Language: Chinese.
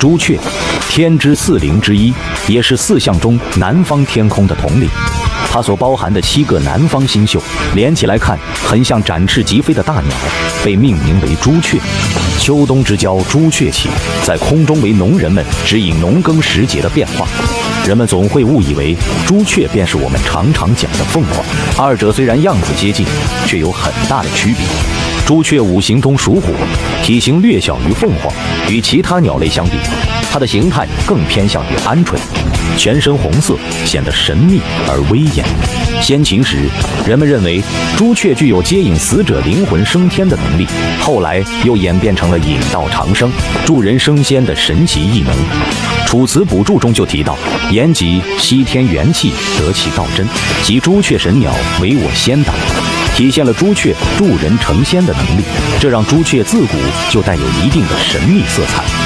朱雀，天之四灵之一，也是四象中南方天空的统领。它所包含的7个南方星宿，连起来看，很像展翅疾飞的大鸟，被命名为朱雀。秋冬之交，朱雀起，在空中为农人们指引农耕时节的变化。人们总会误以为朱雀便是我们常常讲的凤凰，二者虽然样子接近，却有很大的区别。朱雀五行中属虎，体型略小于凤凰，与其他鸟类相比，它的形态更偏向于鹌鹑，全身红色，显得神秘而威严。先秦时，人们认为朱雀具有接引死者灵魂升天的能力，后来又演变成了引道长生、助人升仙的神奇异能。楚辞补注中就提到：“言及西天元气，得其道真，即朱雀神鸟为我先导。”体现了朱雀助人成仙的能力，这让朱雀自古就带有一定的神秘色彩。